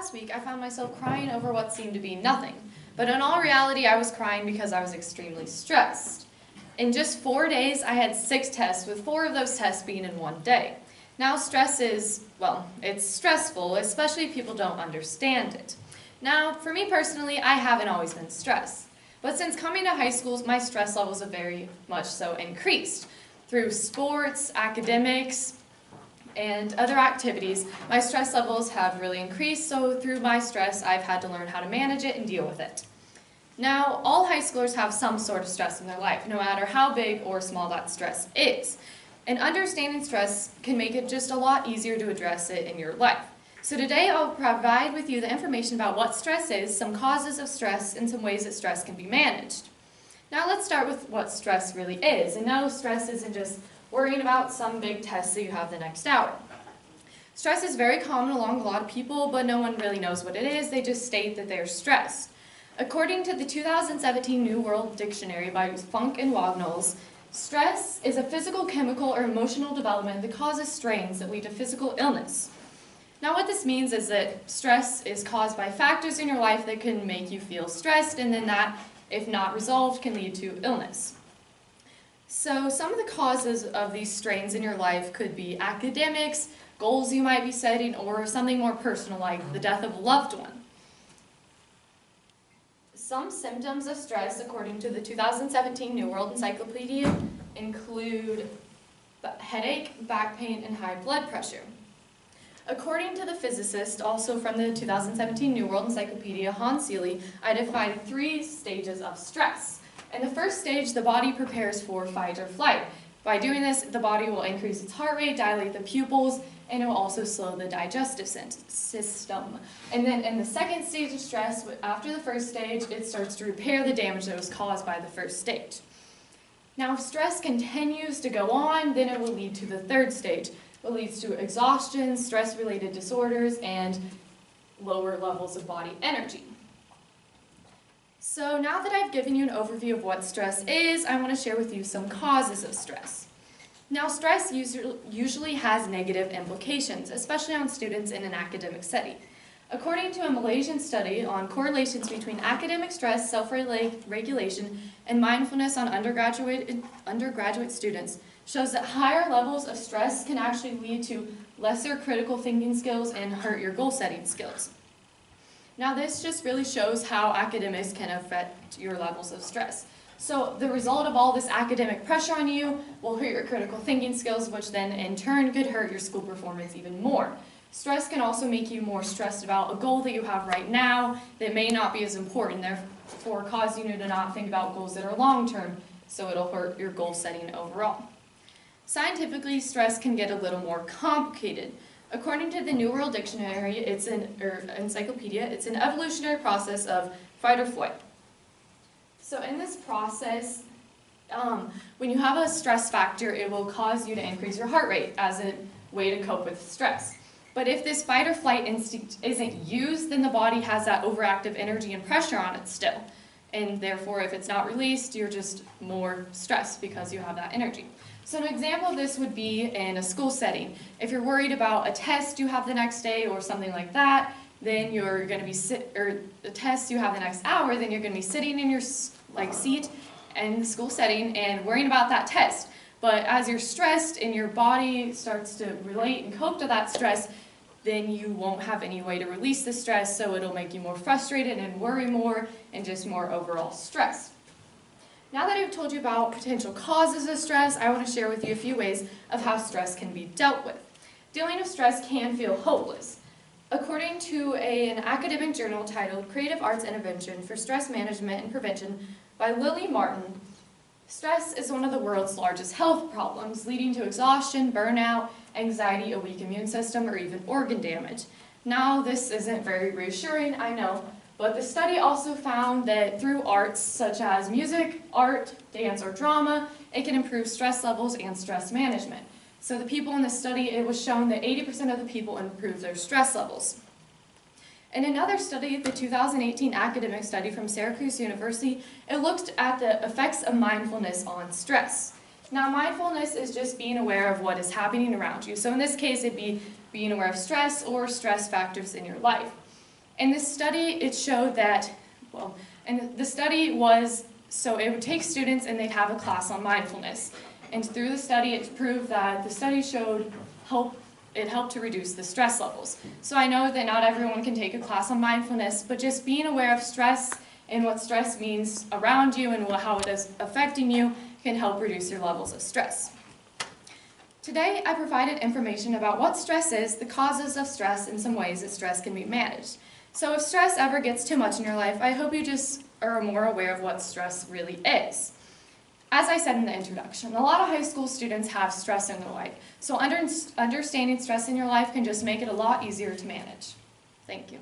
last week, I found myself crying over what seemed to be nothing. But in all reality, I was crying because I was extremely stressed. In just 4 days, I had 6 tests, with 4 of those tests being in one day. Now, stress is, well, it's stressful, especially if people don't understand it. Now, for me personally, I haven't always been stressed. But since coming to high school, my stress levels have very much so increased. Through sports, academics, and other activities, my stress levels have really increased, so through my stress, I've had to learn how to manage it and deal with it. Now, all high schoolers have some sort of stress in their life, no matter how big or small that stress is. And understanding stress can make it just a lot easier to address it in your life. So today I'll provide with you the information about what stress is, some causes of stress, and some ways that stress can be managed. Now let's start with what stress really is. And no, stress isn't just worrying about some big test that you have the next hour. Stress is very common along a lot of people, but no one really knows what it is. They just state that they're stressed. According to the 2017 New World Dictionary by Funk and Wagnalls, stress is a physical, chemical, or emotional development that causes strains that lead to physical illness. Now what this means is that stress is caused by factors in your life that can make you feel stressed, and then that, if not resolved, can lead to illness. So some of the causes of these strains in your life could be academics, goals you might be setting, or something more personal like the death of a loved one. Some symptoms of stress, according to the 2017 New World Encyclopedia, include headache, back pain, and high blood pressure. According to the physicist, also from the 2017 New World Encyclopedia, Hans Seeley, identified 3 stages of stress. In the first stage, the body prepares for fight or flight. By doing this, the body will increase its heart rate, dilate the pupils, and it will also slow the digestive system. And then in the second stage of stress, after the first stage, it starts to repair the damage that was caused by the first stage. Now, if stress continues to go on, then it will lead to the third stage. It leads to exhaustion, stress-related disorders, and lower levels of body energy. So now that I've given you an overview of what stress is, I want to share with you some causes of stress. Now, stress usually has negative implications, especially on students in an academic setting. According to a Malaysian study on correlations between academic stress, self-regulation, and mindfulness on undergraduate students, shows that higher levels of stress can actually lead to lesser critical thinking skills and hurt your goal-setting skills. Now, this just really shows how academics can affect your levels of stress. So the result of all this academic pressure on you will hurt your critical thinking skills, which then in turn could hurt your school performance even more. Stress can also make you more stressed about a goal that you have right now that may not be as important, therefore causing you to not think about goals that are long-term, so it'll hurt your goal setting overall. Scientifically, stress can get a little more complicated. According to the New World Dictionary, encyclopedia, it's an evolutionary process of fight or flight. So in this process, when you have a stress factor, it will cause you to increase your heart rate as a way to cope with stress. But if this fight or flight instinct isn't used, then the body has that overactive energy and pressure on it still. And therefore, if it's not released, you're just more stressed because you have that energy. So an example of this would be in a school setting. If you're worried about a test you have the next day or something like that, then you're going to be the test you have the next hour, then you're going to be sitting in your seat in the school setting and worrying about that test. But as you're stressed and your body starts to relate and cope to that stress, then you won't have any way to release the stress, so it'll make you more frustrated and worry more and just more overall stressed. Now that I've told you about potential causes of stress, I want to share with you a few ways of how stress can be dealt with. Dealing with stress can feel hopeless. According to an academic journal titled Creative Arts Intervention for Stress Management and Prevention by Lily Martin, stress is one of the world's largest health problems, leading to exhaustion, burnout, anxiety, a weak immune system, or even organ damage. Now, this isn't very reassuring, I know, but the study also found that through arts such as music, art, dance, or drama, it can improve stress levels and stress management. So the people in this study, it was shown that 80% of the people improved their stress levels. In another study, the 2018 academic study from Syracuse University, it looked at the effects of mindfulness on stress. Now, mindfulness is just being aware of what is happening around you. So in this case, it'd be being aware of stress or stress factors in your life. In this study, it showed that, and the study was, so it would take students and they'd have a class on mindfulness. And through the study, it proved that the study showed it helped to reduce the stress levels. So I know that not everyone can take a class on mindfulness, but just being aware of stress and what stress means around you and how it is affecting you can help reduce your levels of stress. Today, I provided information about what stress is, the causes of stress, and some ways that stress can be managed. So if stress ever gets too much in your life, I hope you just are more aware of what stress really is. As I said in the introduction, a lot of high school students have stress in their life, so understanding stress in your life can just make it a lot easier to manage. Thank you.